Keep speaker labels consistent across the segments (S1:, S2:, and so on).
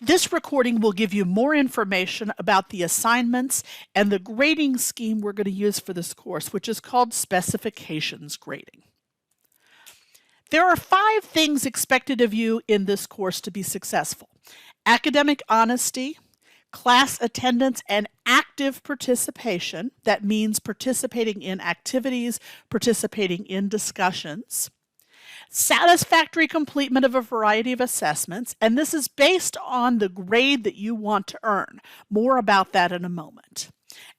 S1: This recording will give you more information about the assignments and the grading scheme we're going to use for this course, which is called specifications grading. There are 5 things expected of you in this course to be successful: academic honesty, class attendance, and active participation. That means participating in activities, participating in discussions. Satisfactory completion of a variety of assessments, and this is based on the grade that you want to earn. More about that in a moment.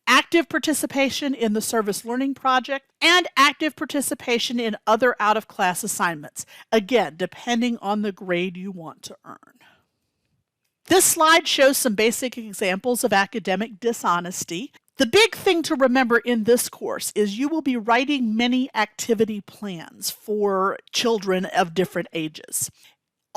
S1: Active participation in the service learning project, and active participation in other out-of-class assignments, again, depending on the grade you want to earn. This slide shows some basic examples of academic dishonesty. The big thing to remember in this course is you will be writing many activity plans for children of different ages.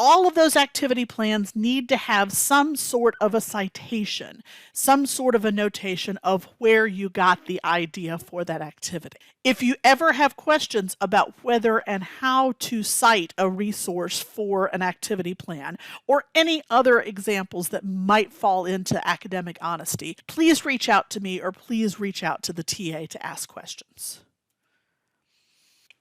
S1: All of those activity plans need to have some sort of a citation, some sort of a notation of where you got the idea for that activity. If you ever have questions about whether and how to cite a resource for an activity plan or any other examples that might fall into academic honesty, please reach out to me or please reach out to the TA to ask questions.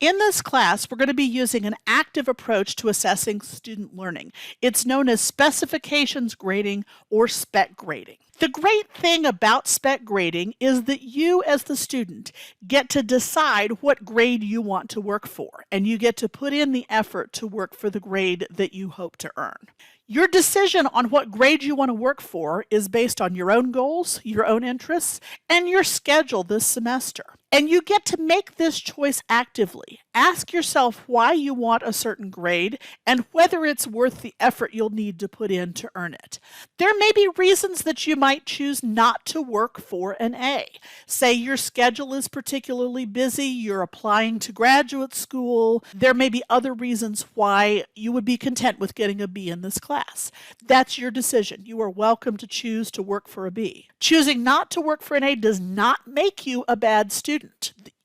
S1: In this class, we're going to be using an active approach to assessing student learning. It's known as specifications grading or spec grading. The great thing about spec grading is that you as the student get to decide what grade you want to work for, and you get to put in the effort to work for the grade that you hope to earn. Your decision on what grade you want to work for is based on your own goals, your own interests, and your schedule this semester. And you get to make this choice actively. Ask yourself why you want a certain grade and whether it's worth the effort you'll need to put in to earn it. There may be reasons that you might choose not to work for an A. Say your schedule is particularly busy, you're applying to graduate school. There may be other reasons why you would be content with getting a B in this class. That's your decision. You are welcome to choose to work for a B. Choosing not to work for an A does not make you a bad student.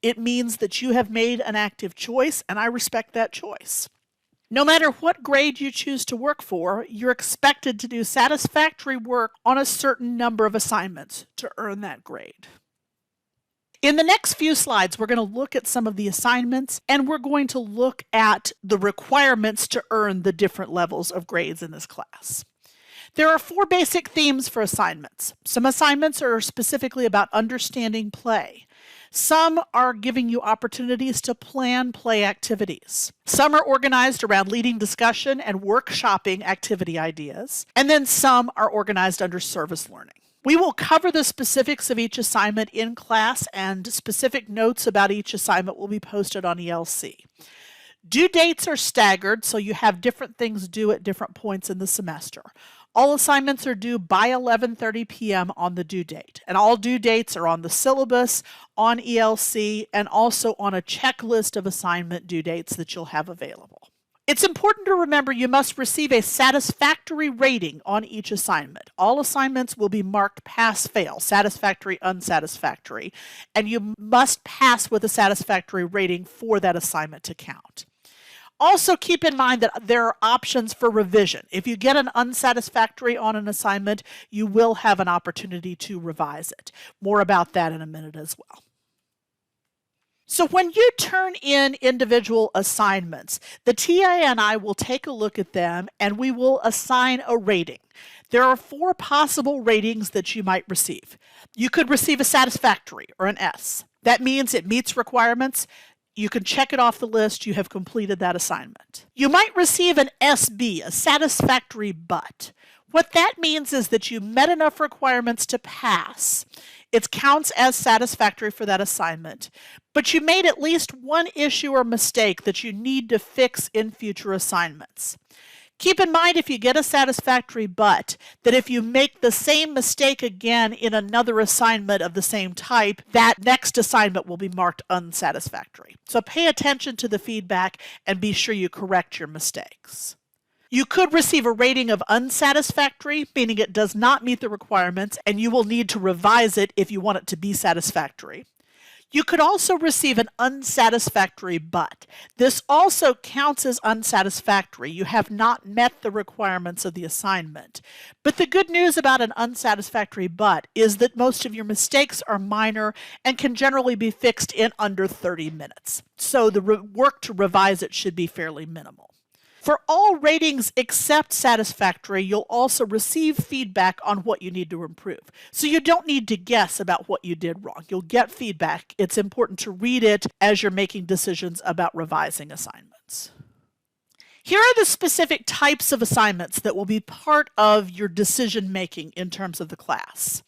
S1: It means that you have made an active choice, and I respect that choice. No matter what grade you choose to work for, you're expected to do satisfactory work on a certain number of assignments to earn that grade. In the next few slides, we're going to look at some of the assignments, and we're going to look at the requirements to earn the different levels of grades in this class. There are 4 basic themes for assignments. Some assignments are specifically about understanding play. Some are giving you opportunities to plan play activities. Some are organized around leading discussion and workshopping activity ideas. And then some are organized under service learning. We will cover the specifics of each assignment in class, and specific notes about each assignment will be posted on ELC. Due dates are staggered, so you have different things due at different points in the semester. All assignments are due by 11:30 p.m. on the due date, and all due dates are on the syllabus, on ELC, and also on a checklist of assignment due dates that you'll have available. It's important to remember you must receive a satisfactory rating on each assignment. All assignments will be marked pass-fail, satisfactory, unsatisfactory, and you must pass with a satisfactory rating for that assignment to count. Also keep in mind that there are options for revision. If you get an unsatisfactory on an assignment, you will have an opportunity to revise it. More about that in a minute as well. So when you turn in individual assignments, the TA and I will take a look at them and we will assign a rating. There are 4 possible ratings that you might receive. You could receive a satisfactory or an S. That means it meets requirements. You can check it off the list. You have completed that assignment. You might receive an SB, a satisfactory but. What that means is that you met enough requirements to pass. It counts as satisfactory for that assignment, but you made at least one issue or mistake that you need to fix in future assignments. Keep in mind, if you get a satisfactory but, that if you make the same mistake again in another assignment of the same type, that next assignment will be marked unsatisfactory. So pay attention to the feedback and be sure you correct your mistakes. You could receive a rating of unsatisfactory, meaning it does not meet the requirements, and you will need to revise it if you want it to be satisfactory. You could also receive an unsatisfactory but. This also counts as unsatisfactory. You have not met the requirements of the assignment. But the good news about an unsatisfactory but is that most of your mistakes are minor and can generally be fixed in under 30 minutes. So the work to revise it should be fairly minimal. For all ratings except satisfactory, you'll also receive feedback on what you need to improve. So you don't need to guess about what you did wrong. You'll get feedback. It's important to read it as you're making decisions about revising assignments. Here are the specific types of assignments that will be part of your decision making in terms of the class.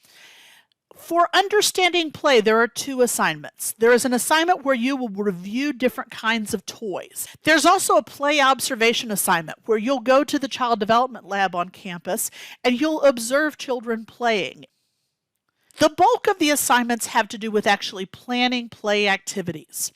S1: For understanding play, there are two assignments. There is an assignment where you will review different kinds of toys. There's also a play observation assignment where you'll go to the child development lab on campus and you'll observe children playing. The bulk of the assignments have to do with actually planning play activities.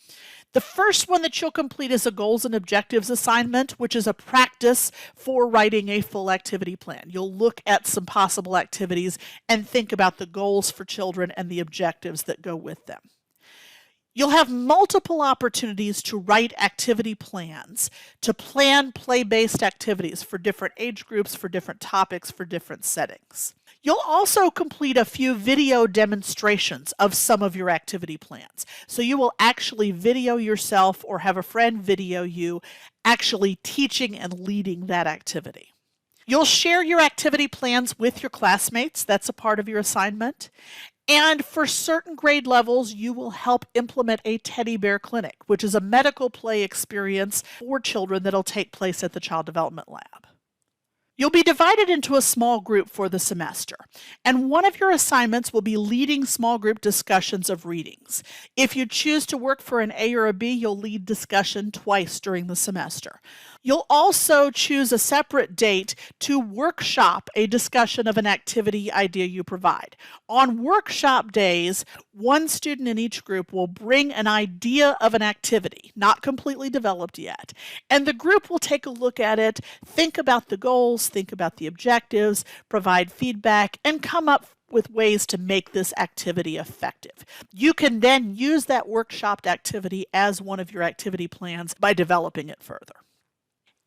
S1: The first one that you'll complete is a goals and objectives assignment, which is a practice for writing a full activity plan. You'll look at some possible activities and think about the goals for children and the objectives that go with them. You'll have multiple opportunities to write activity plans, to plan play-based activities for different age groups, for different topics, for different settings. You'll also complete a few video demonstrations of some of your activity plans. So you will actually video yourself or have a friend video you actually teaching and leading that activity. You'll share your activity plans with your classmates. That's a part of your assignment. And for certain grade levels, you will help implement a teddy bear clinic, which is a medical play experience for children that'll take place at the Child Development Lab. You'll be divided into a small group for the semester, and one of your assignments will be leading small group discussions of readings. If you choose to work for an A or a B, you'll lead discussion twice during the semester. You'll also choose a separate date to workshop a discussion of an activity idea you provide. On workshop days, one student in each group will bring an idea of an activity, not completely developed yet, and the group will take a look at it, think about the goals, think about the objectives, provide feedback, and come up with ways to make this activity effective. You can then use that workshopped activity as one of your activity plans by developing it further.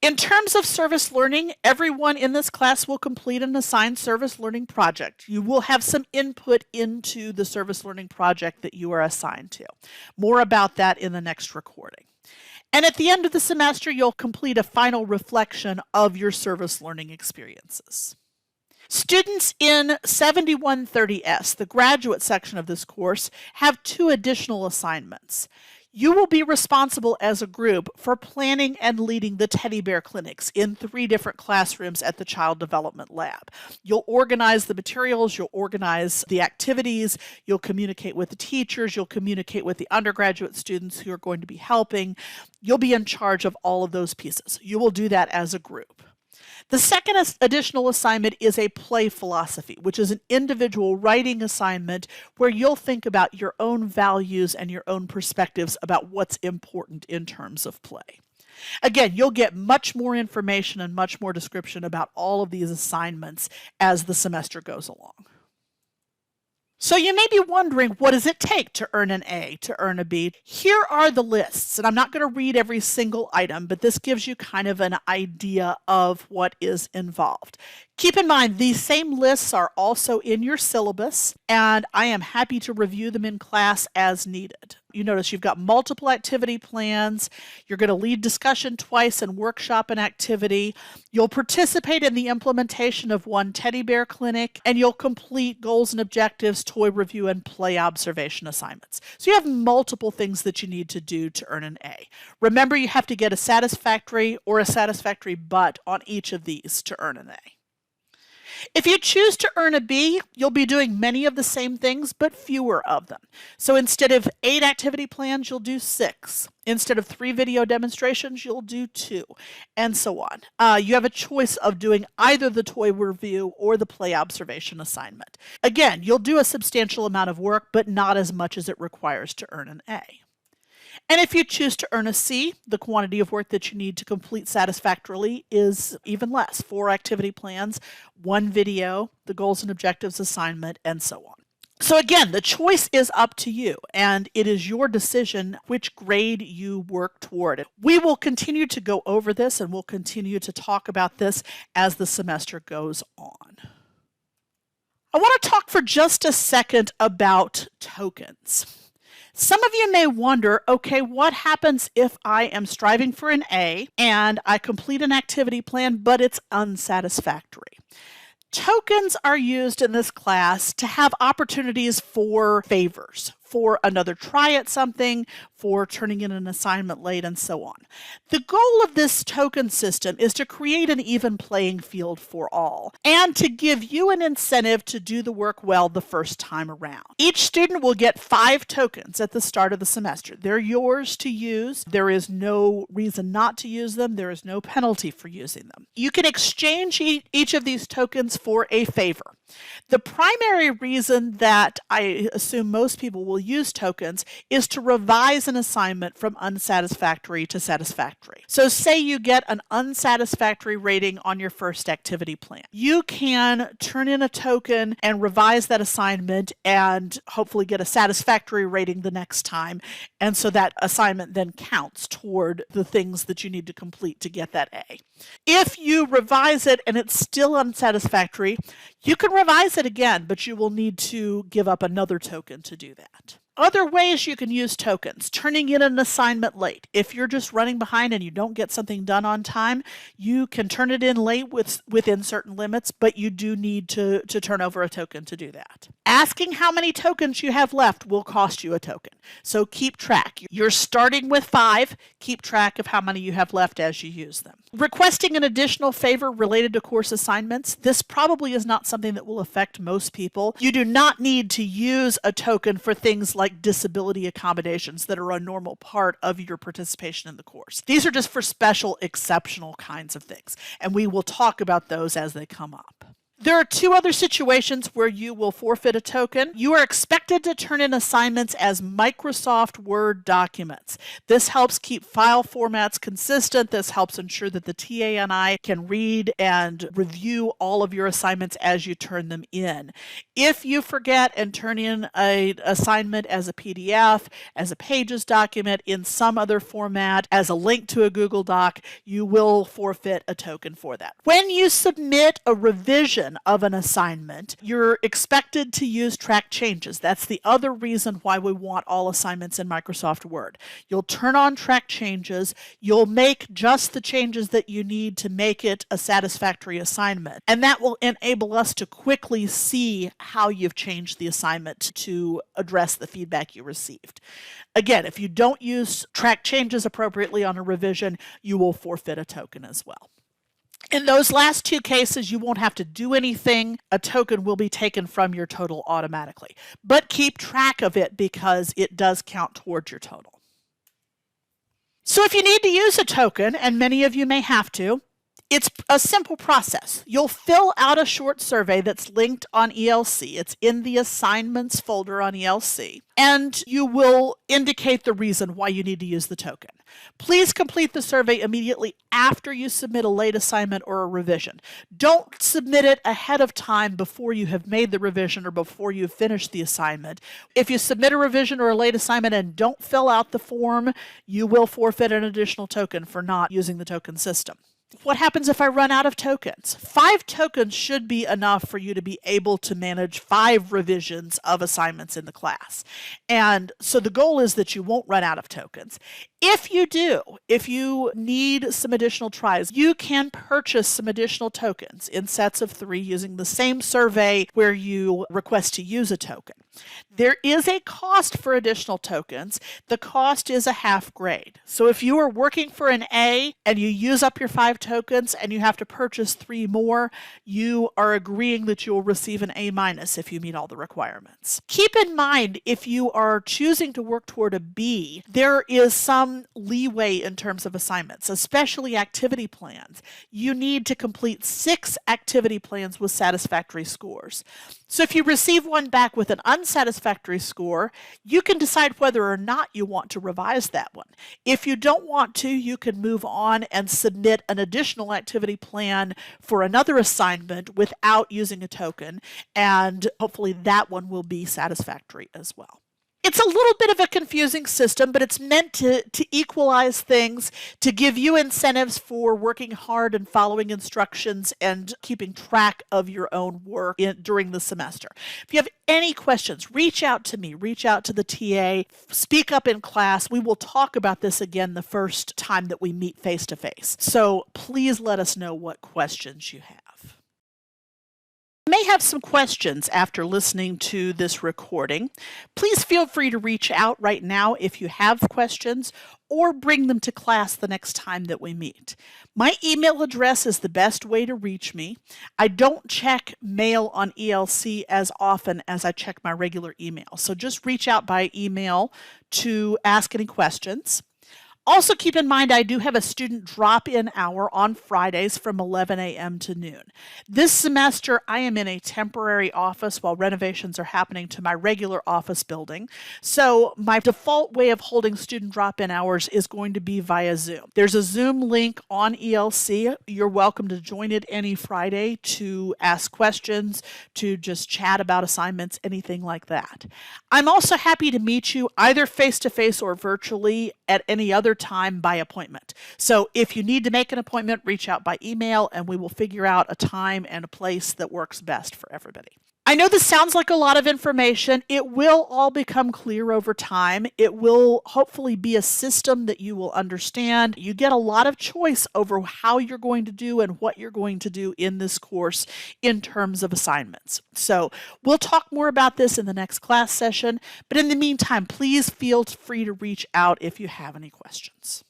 S1: In terms of service learning, everyone in this class will complete an assigned service learning project. You will have some input into the service learning project that you are assigned to. More about that in the next recording. And at the end of the semester, you'll complete a final reflection of your service learning experiences. Students in 7130S, the graduate section of this course, have two additional assignments. You will be responsible as a group for planning and leading the teddy bear clinics in 3 different classrooms at the Child Development Lab. You'll organize the materials, you'll organize the activities, you'll communicate with the teachers, you'll communicate with the undergraduate students who are going to be helping. You'll be in charge of all of those pieces. You will do that as a group. The second additional assignment is a play philosophy, which is an individual writing assignment where you'll think about your own values and your own perspectives about what's important in terms of play. Again, you'll get much more information and much more description about all of these assignments as the semester goes along. So you may be wondering, what does it take to earn an A, to earn a B? Here are the lists, and I'm not going to read every single item, but this gives you kind of an idea of what is involved. Keep in mind, these same lists are also in your syllabus, and I am happy to review them in class as needed. You notice you've got multiple activity plans. You're going to lead discussion twice and workshop an activity. You'll participate in the implementation of one teddy bear clinic, and you'll complete goals and objectives, toy review, and play observation assignments. So you have multiple things that you need to do to earn an A. Remember, you have to get a satisfactory or a satisfactory but on each of these to earn an A. If you choose to earn a B, you'll be doing many of the same things, but fewer of them. So instead of 8 activity plans, you'll do 6. Instead of 3 video demonstrations, you'll do 2, and so on. You have a choice of doing either the toy review or the play observation assignment. Again, you'll do a substantial amount of work, but not as much as it requires to earn an A. And if you choose to earn a C, the quantity of work that you need to complete satisfactorily is even less. 4 activity plans, 1 video, the goals and objectives assignment, and so on. So again, the choice is up to you, and it is your decision which grade you work toward. We will continue to go over this, and we'll continue to talk about this as the semester goes on. I want to talk for just a second about tokens. Some of you may wonder, okay, what happens if I am striving for an A and I complete an activity plan, but it's unsatisfactory? Tokens are used in this class to have opportunities for favors, for another try at something, for turning in an assignment late, and so on. The goal of this token system is to create an even playing field for all, and to give you an incentive to do the work well the first time around. Each student will get 5 tokens at the start of the semester. They're yours to use. There is no reason not to use them. There is no penalty for using them. You can exchange each of these tokens for a favor. The primary reason that I assume most people will use tokens is to revise an assignment from unsatisfactory to satisfactory. So say you get an unsatisfactory rating on your first activity plan. You can turn in a token and revise that assignment and hopefully get a satisfactory rating the next time. And so that assignment then counts toward the things that you need to complete to get that A. If you revise it and it's still unsatisfactory, you can revise it again, but you will need to give up another token to do that. Other ways you can use tokens: turning in an assignment late. If you're just running behind and you don't get something done on time, you can turn it in late within certain limits, but you do need to turn over a token to do that. Asking how many tokens you have left will cost you a token, so keep track. You're starting with 5, keep track of how many you have left as you use them. Requesting an additional favor related to course assignments. This probably is not something that will affect most people. You do not need to use a token for things like disability accommodations that are a normal part of your participation in the course. These are just for special, exceptional kinds of things, and we will talk about those as they come up. There are 2 other situations where you will forfeit a token. You are expected to turn in assignments as Microsoft Word documents. This helps keep file formats consistent. This helps ensure that the TA and I can read and review all of your assignments as you turn them in. If you forget and turn in an assignment as a PDF, as a Pages document, in some other format, as a link to a Google Doc, you will forfeit a token for that. When you submit a revision of an assignment, you're expected to use track changes. That's the other reason why we want all assignments in Microsoft Word. You'll turn on track changes. You'll make just the changes that you need to make it a satisfactory assignment. And that will enable us to quickly see how you've changed the assignment to address the feedback you received. Again, if you don't use track changes appropriately on a revision, you will forfeit a token as well. In those last 2 cases, you won't have to do anything. A token will be taken from your total automatically. But keep track of it because it does count towards your total. So if you need to use a token, and many of you may have to, it's a simple process. You'll fill out a short survey that's linked on ELC. It's in the assignments folder on ELC. And you will indicate the reason why you need to use the token. Please complete the survey immediately after you submit a late assignment or a revision. Don't submit it ahead of time before you have made the revision or before you've finished the assignment. If you submit a revision or a late assignment and don't fill out the form, you will forfeit an additional token for not using the token system. What happens if I run out of tokens? 5 tokens should be enough for you to be able to manage 5 revisions of assignments in the class. And so the goal is that you won't run out of tokens. If you do, if you need some additional tries, you can purchase some additional tokens in sets of 3 using the same survey where you request to use a token. There is a cost for additional tokens. The cost is a half grade. So if you are working for an A and you use up your 5 tokens and you have to purchase 3 more, you are agreeing that you will receive an A- if you meet all the requirements. Keep in mind, if you are choosing to work toward a B, there is some leeway in terms of assignments, especially activity plans. You need to complete 6 activity plans with satisfactory scores. So if you receive one back with an unsatisfactory score, you can decide whether or not you want to revise that one. If you don't want to, you can move on and submit an additional activity plan for another assignment without using a token, and hopefully that one will be satisfactory as well. It's a little bit of a confusing system, but it's meant to equalize things, to give you incentives for working hard and following instructions and keeping track of your own work during the semester. If you have any questions, reach out to me, reach out to the TA, speak up in class. We will talk about this again the first time that we meet face to face. So please let us know what questions you have. You may have some questions after listening to this recording. Please feel free to reach out right now if you have questions, or bring them to class the next time that we meet. My email address is the best way to reach me. I don't check mail on ELC as often as I check my regular email, so just reach out by email to ask any questions. Also keep in mind I do have a student drop-in hour on Fridays from 11 a.m. to noon. This semester I am in a temporary office while renovations are happening to my regular office building. So my default way of holding student drop-in hours is going to be via Zoom. There's a Zoom link on ELC. You're welcome to join it any Friday to ask questions, to just chat about assignments, anything like that. I'm also happy to meet you either face-to-face or virtually at any other time by appointment. So if you need to make an appointment, reach out by email and we will figure out a time and a place that works best for everybody. I know this sounds like a lot of information. It will all become clear over time. It will hopefully be a system that you will understand. You get a lot of choice over how you're going to do and what you're going to do in this course in terms of assignments. So we'll talk more about this in the next class session, but in the meantime, please feel free to reach out if you have any questions.